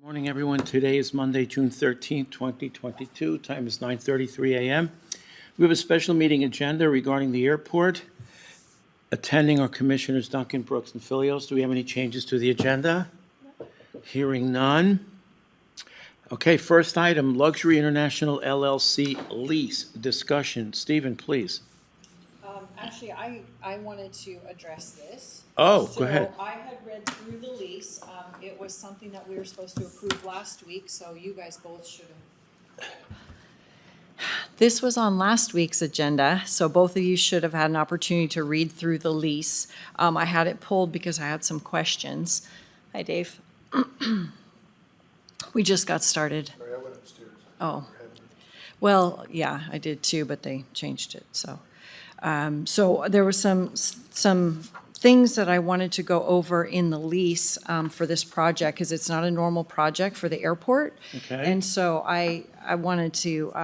Morning, everyone. Today is Monday, June 13th, 2022. Time is 9:33 a.m. We have a special meeting agenda regarding the airport. Attending are Commissioners Duncan, Brooks, and Filios. Do we have any changes to the agenda? Hearing none. Okay, first item, Luxury International LLC lease discussion. Stephen, please. Actually, I wanted to address this. Oh, go ahead. So I had read through the lease. It was something that we were supposed to approve last week, so you guys both should have. This was on last week's agenda, so both of you should have had an opportunity to read through the lease. I had it pulled because I had some questions. Hi, Dave. We just got started. Sorry, I went upstairs. Oh. Well, yeah, I did too, but they changed it, so. So there were some things that I wanted to go over in the lease for this project, because it's not a normal project for the airport. Okay. And so I wanted to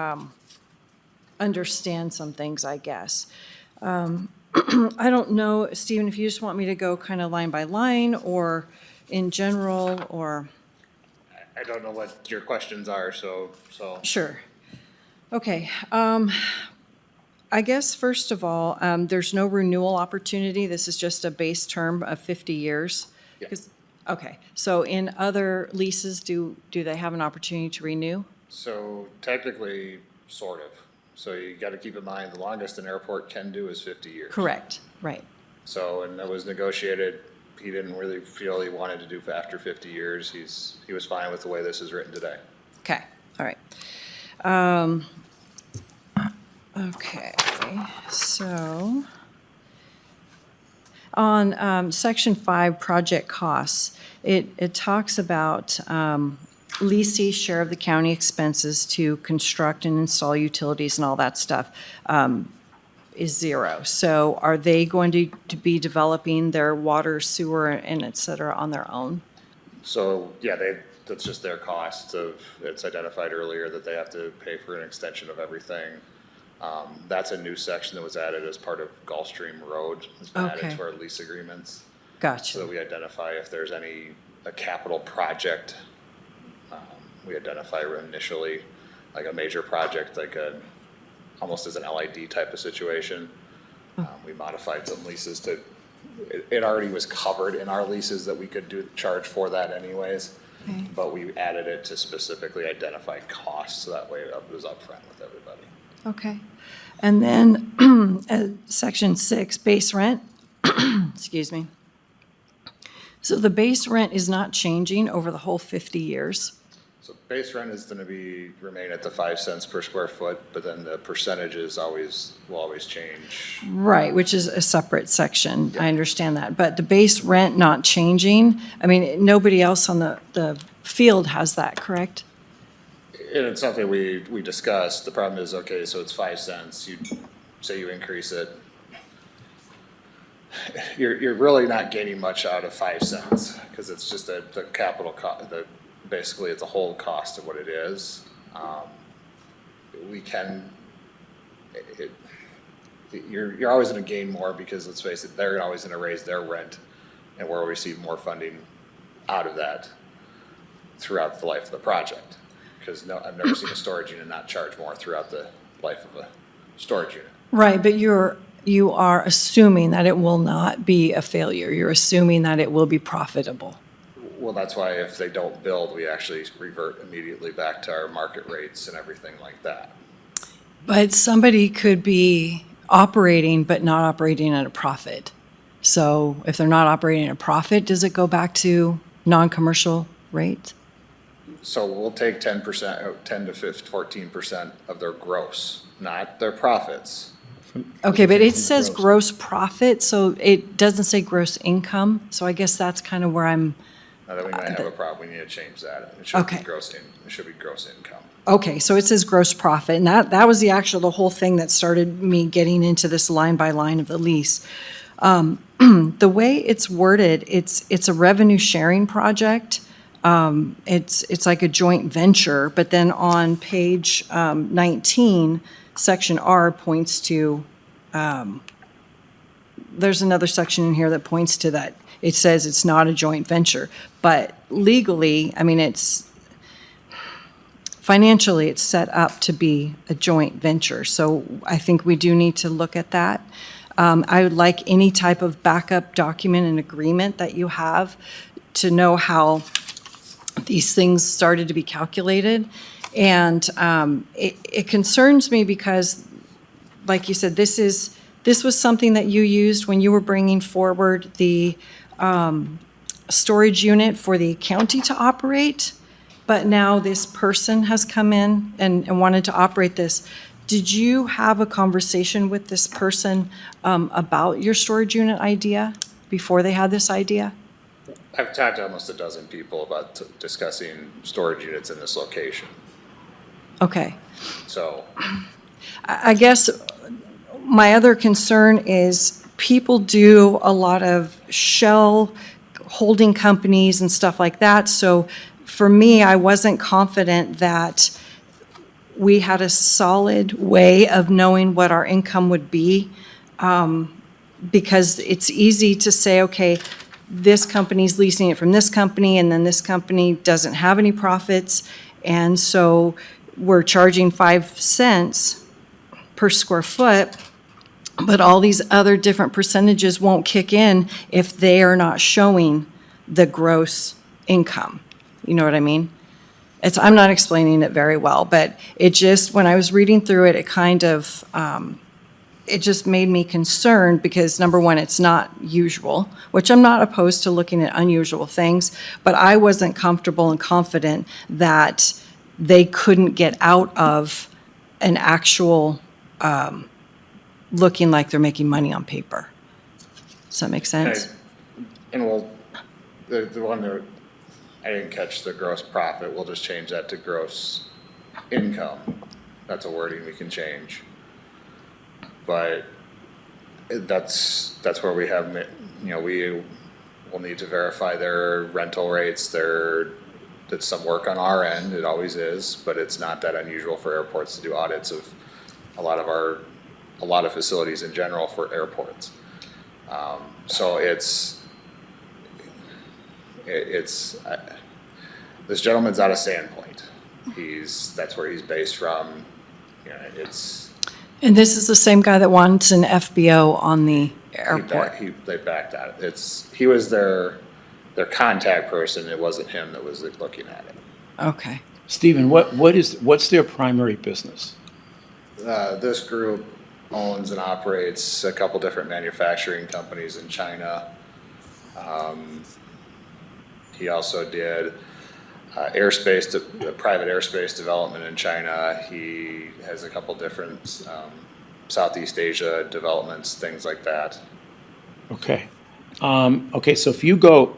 understand some things, I guess. I don't know, Stephen, if you just want me to go kind of line by line, or in general, or? I don't know what your questions are, so. Sure. Okay. I guess, first of all, there's no renewal opportunity. This is just a base term of 50 years. Yeah. Okay, so in other leases, do they have an opportunity to renew? So technically, sort of. So you gotta keep in mind, the longest an airport can do is 50 years. Correct, right. So, and that was negotiated, he didn't really feel he wanted to do after 50 years. He was fine with the way this is written today. Okay, all right. Okay, so on section 5, project costs, it talks about leasee's share of the county expenses to construct and install utilities and all that stuff is zero. So are they going to be developing their water, sewer, and et cetera on their own? So, yeah, that's just their cost it's identified earlier that they have to pay for an extension of everything. That's a new section that was added as part of Gulfstream Road. It's been added Okay. to our lease agreements. Gotcha. So that we identify if there's a capital project. We identify initially like a major project, almost as an LID type of situation. We modified some leases it already was covered in our leases that we could charge for that anyways. Okay. But we added it to specifically identify costs, so that way it was upfront with everybody. Okay. And then section 6, base rent, excuse me. So the base rent is not changing over the whole 50 years. So base rent is gonna remain at the 5 cents per square foot, but then the percentages will always change. Right, which is a separate section. I understand that. But the base rent not changing, I mean, nobody else on the field has that, correct? And it's something we discussed. The problem is, okay, so it's 5 cents, you increase it. You're really not gaining much out of 5 cents, because it's just the capital cost, basically it's a whole cost of what it is. You're always gonna gain more, because let's face it, they're always gonna raise their rent, and we'll receive more funding out of that throughout the life of the project. Because I've never seen a storage unit not charge more throughout the life of a storage unit. Right, but you are assuming that it will not be a failure. You're assuming that it will be profitable. Well, that's why if they don't build, we actually revert immediately back to our market rates and everything like that. But somebody could be operating but not operating at a profit. So if they're not operating at a profit, does it go back to non-commercial rates? So we'll take 10%, 10 to 14% of their gross, not their profits. Okay, but it says gross profit, so it doesn't say gross income. So I guess that's kind of where I'm, Now that we might have a problem, we need to change that. It should be Okay. it should be gross income. okay, so it says gross profit. And that was the whole thing that started me getting into this line by line of the lease. The way it's worded, it's a revenue sharing project. It's like a joint venture, but then on page 19, section R points to, there's another section in here that points to that. It says it's not a joint venture, but legally, I mean, financially, it's set up to be a joint venture. So I think we do need to look at that. I would like any type of backup document and agreement that you have to know how these things started to be calculated. And it concerns me because, like you said, this was something that you used when you were bringing forward the storage unit for the county to operate, but now this person has come in and wanted to operate this. Did you have a conversation with this person about your storage unit idea before they had this idea? I've talked to almost a dozen people about discussing storage units in this location. Okay. So, I guess my other concern is people do a lot of shell holding companies and stuff like that. So for me, I wasn't confident that we had a solid way of knowing what our income would be, because it's easy to say, okay, this company's leasing it from this company, and then this company doesn't have any profits, and so we're charging 5 cents per square foot, but all these other different percentages won't kick in if they are not showing the gross income. You know what I mean? I'm not explaining it very well, but it just, when I was reading through it, it kind of, it just made me concerned because, number one, it's not usual, which I'm not opposed to looking at unusual things, but I wasn't comfortable and confident that they couldn't get out of an actual looking like they're making money on paper. Does that make sense? and we'll, the one that I didn't catch the gross profit, we'll just change that to gross income. That's a wording we can change. But that's where we have, we will need to verify their rental rates, that's some work on our end, it always is, but it's not that unusual for airports to do audits of a lot of facilities in general for airports. So this gentleman's out of Sandpoint. That's where he's based from. And this is the same guy that wants an FBO on the airport. They backed out. He was their contact person. It wasn't him that was looking at it. Okay. Stephen, what's their primary business? This group owns and operates a couple different manufacturing companies in China. He also did private airspace development in China. He has a couple different Southeast Asia developments, things like that. Okay. Okay, so if you go,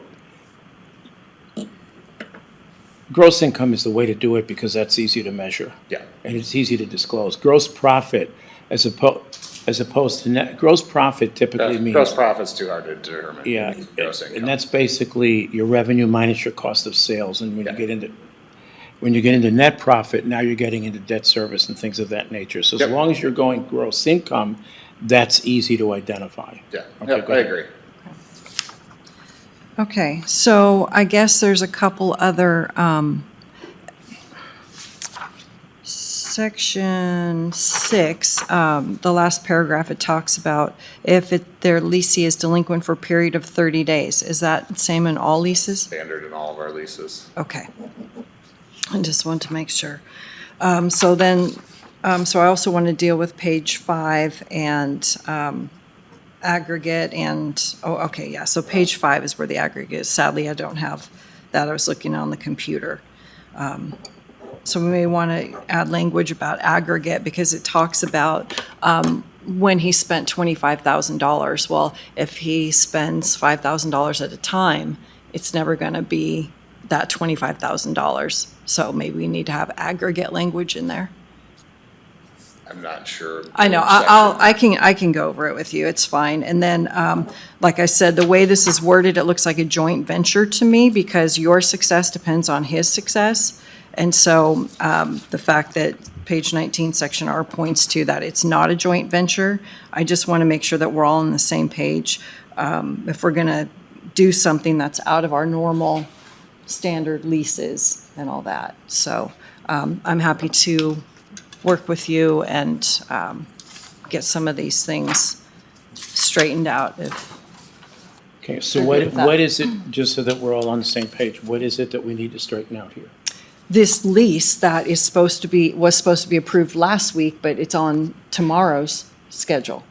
gross income is the way to do it because that's easy to measure. Yeah. And it's easy to disclose. Gross profit, as opposed to net, gross profit typically means. Gross profit's too hard to determine. Yeah, Gross income. and that's basically your revenue minus your cost of sales. And when you get into net profit, now you're getting into debt service and things of that nature. So as long as you're going gross income, that's easy to identify. Yeah, Okay, go I ahead. agree. Okay, so I guess there's a couple other, Section 6, the last paragraph, it talks about if their leasee is delinquent for a period of 30 days. Is that the same in all leases? Standard in all of our leases. Okay. I just want to make sure. So I also want to deal with page 5 and aggregate and, so page 5 is where the aggregate is. Sadly, I don't have that. I was looking on the computer. So we may want to add language about aggregate because it talks about when he spent $25,000. Well, if he spends $5,000 at a time, it's never going to be that $25,000. So maybe we need to have aggregate language in there. I'm not sure. I know, I can go over it with you, it's fine. And then, like I said, the way this is worded, it looks like a joint venture to me because your success depends on his success. And so the fact that page 19, section R points to that it's not a joint venture, I just want to make sure that we're all on the same page. If we're going to do something that's out of our normal standard leases and all that. So I'm happy to work with you and get some of these things straightened out. Okay, so Agree with that. what is it, just so that we're all on the same page, what is it that we need to straighten out here? This lease that was supposed to be approved last week, but it's on tomorrow's schedule,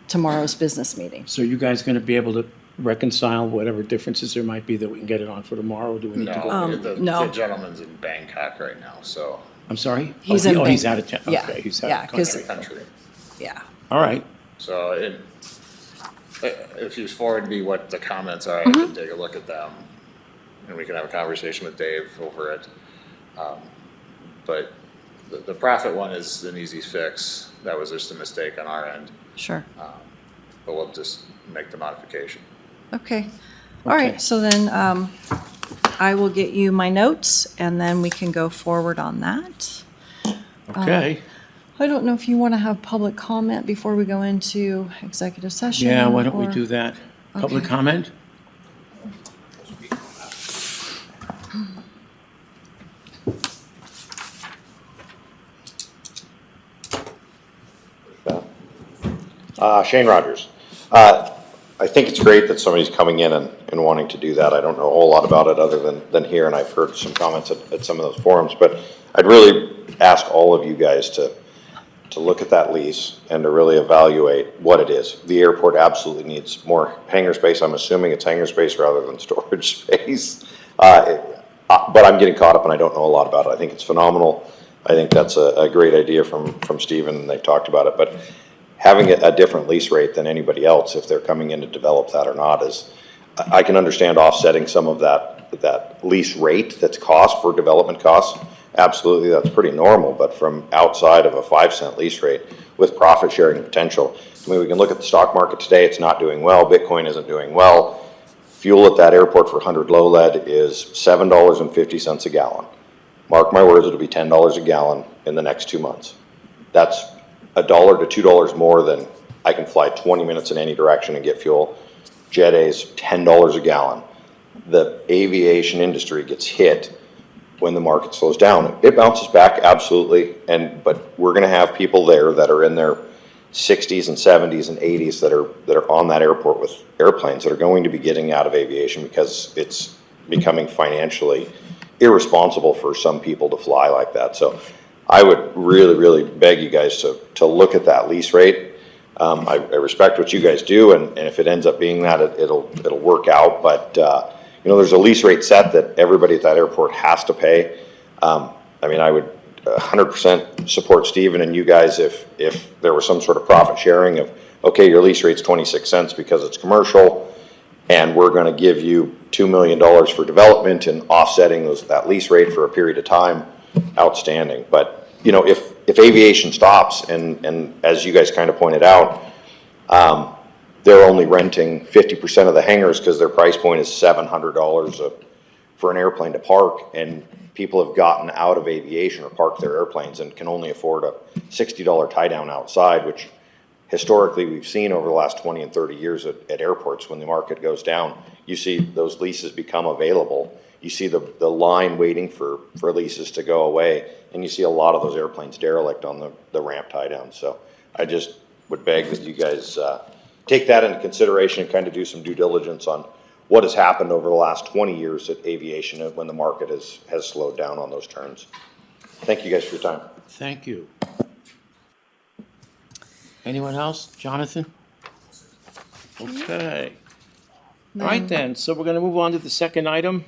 tomorrow's business meeting. So you guys going to be able to reconcile whatever differences there might be that we can get it on for tomorrow? Or do we need to go? No. The gentleman's in Bangkok right now, so. I'm sorry? He's Oh, in he's Bangkok. out of town. Yeah, Okay, he's yeah, out of 'cause- country. Country. Yeah. All right. So if you forward me what the comments are, I can take a look at them, and we can have a conversation with Dave over it. But the profit one is an easy fix. That was just a mistake on our end, Sure. but we'll just make the modification. Okay. All Okay. right, so then I will get you my notes, and then we can go forward on that. Okay. I don't know if you want to have public comment before we go into executive session. Yeah, why don't we or- do that? Public Okay. comment? Shane Rogers. I think it's great that somebody's coming in and wanting to do that. I don't know a whole lot about it other than here, and I've heard some comments at some of those forums, but I'd really ask all of you guys to look at that lease and to really evaluate what it is. The airport absolutely needs more hangar space. I'm assuming it's hangar space rather than storage space. But I'm getting caught up and I don't know a lot about it. I think it's phenomenal. I think that's a great idea from Stephen, and they've talked about it. But having a different lease rate than anybody else, if they're coming in to develop that or not, is, I can understand offsetting some of that lease rate that's cost for development costs. Absolutely, that's pretty normal, but from outside of a 5-cent lease rate with profit sharing potential, I mean, we can look at the stock market today, it's not doing well, Bitcoin isn't doing well. Fuel at that airport for 100 low lead is $7.50 a gallon. Mark my words, it'll be $10 a gallon in the next 2 months. That's $1 to $2 more than I can fly 20 minutes in any direction and get fuel. Jet A's $10 a gallon. The aviation industry gets hit when the market slows down. It bounces back, absolutely, but we're gonna have people there that are in their 60s and 70s and 80s that are on that airport with airplanes that are going to be getting out of aviation because it's becoming financially irresponsible for some people to fly like that. So I would really, really beg you guys to look at that lease rate. I respect what you guys do, and if it ends up being that, it'll work out. But you know, there's a lease rate set that everybody at that airport has to pay. I mean, I would 100% support Stephen and you guys if there was some sort of profit sharing of, okay, your lease rate's 26 cents because it's commercial, and we're going to give you $2 million for development and offsetting that lease rate for a period of time. Outstanding. But you know, if aviation stops, and as you guys kind of pointed out, they're only renting 50% of the hangars because their price point is $700 for an airplane to park, and people have gotten out of aviation or parked their airplanes and can only afford a $60 tie down outside, which historically we've seen over the last 20 and 30 years at airports. When the market goes down, you see those leases become available. You see the line waiting for leases to go away, and you see a lot of those airplanes derelict on the ramp tie down. So I just would beg that you guys take that into consideration and kind of do some due diligence on what has happened over the last 20 years at aviation when the market has slowed down on those turns. Thank you guys for your time. Thank you. Anyone else? Jonathan? Okay. All right then, so we're going to move on to the second item.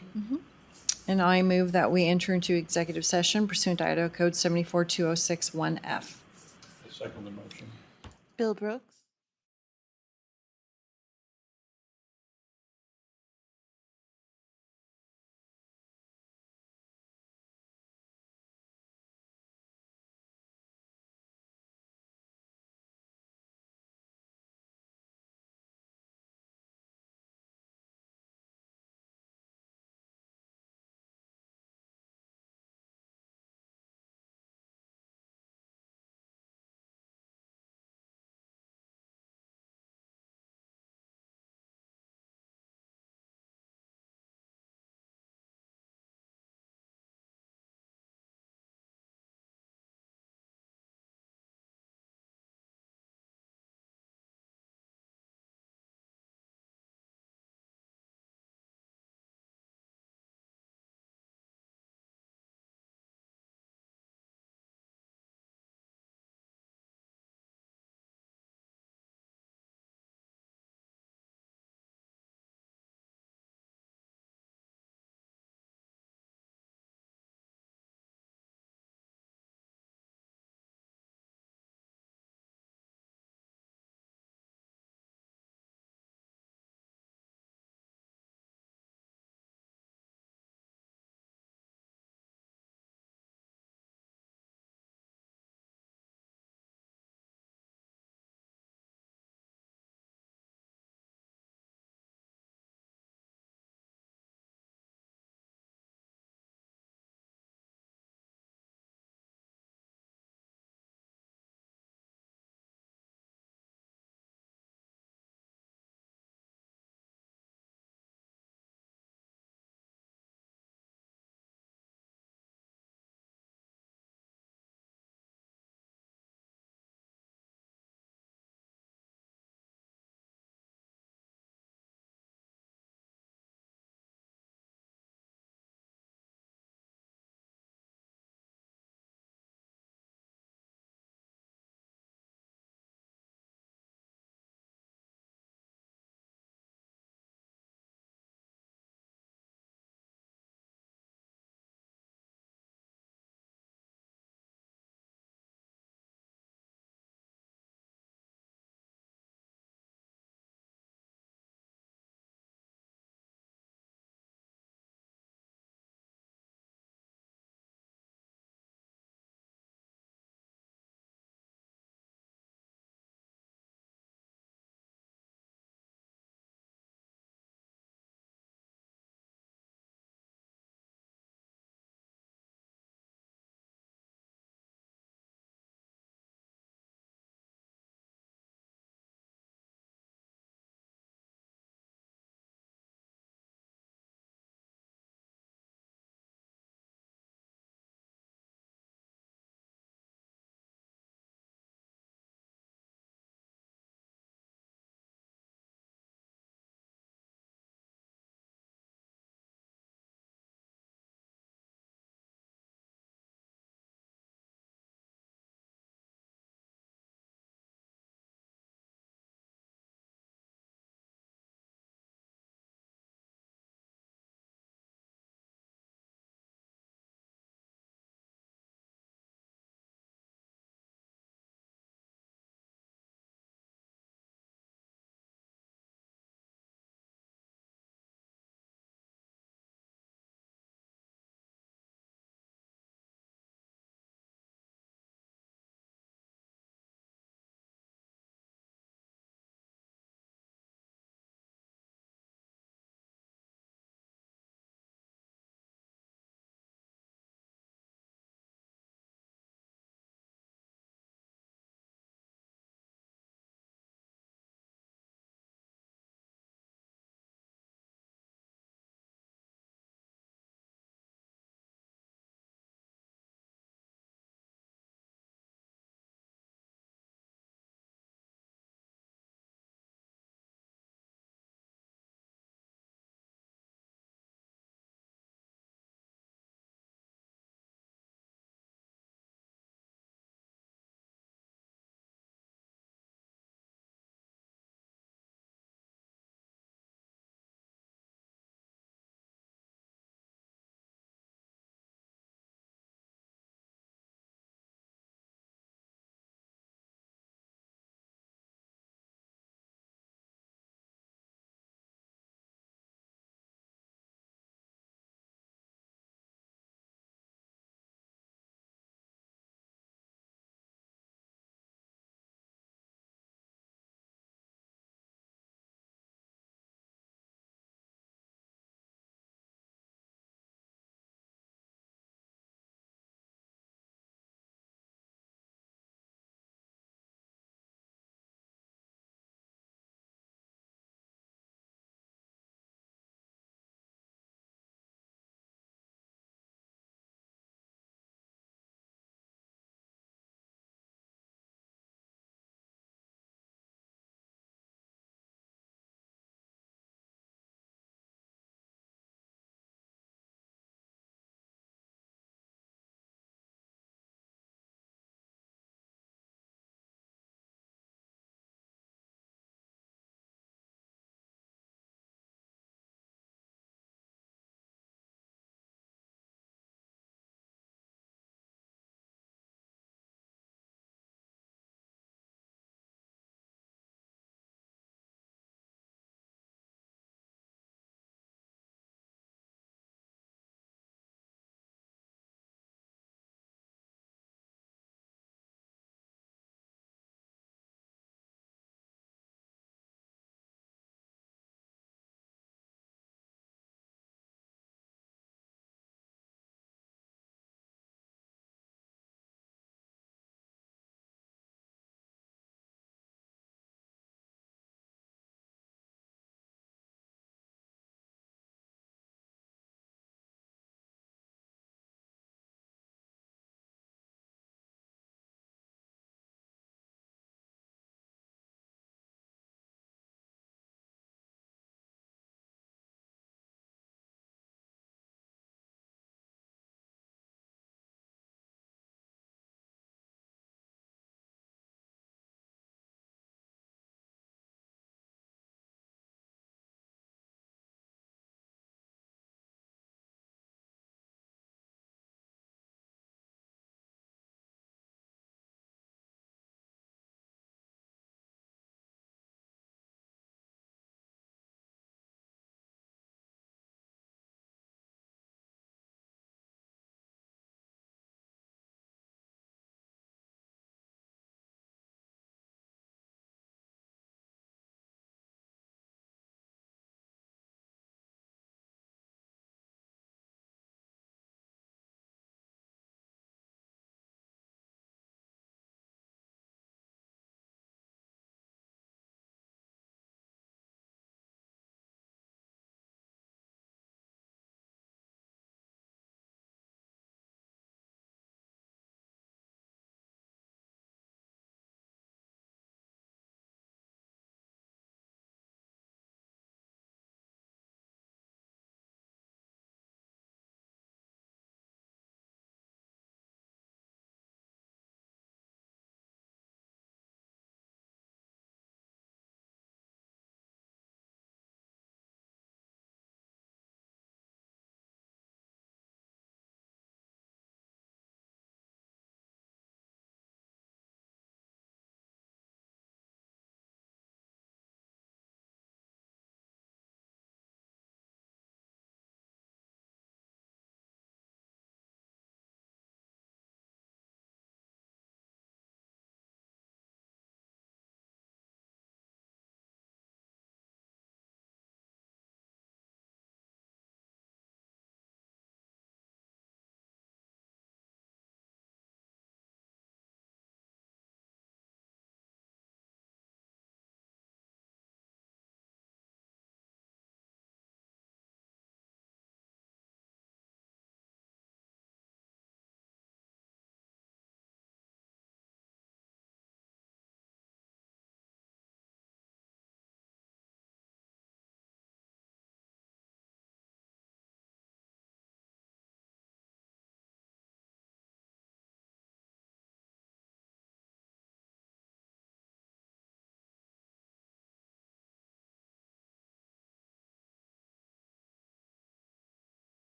And I move that we enter into executive session pursuant to Idaho Code 742061F. Second the motion. Bill Brooks?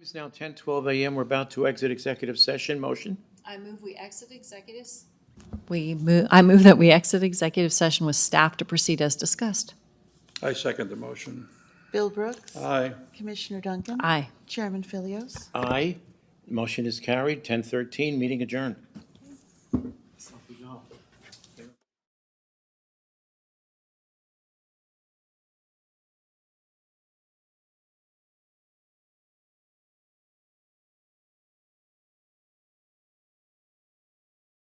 It's now 10:12 a.m. We're about to exit executive session. Motion? I move we exit executives. I move that we exit executive session with staff to proceed as discussed. I second the motion. Bill Brooks. Aye. Commissioner Duncan. Aye. Chairman Philios. Aye. Motion is carried. 10:13, meeting adjourned.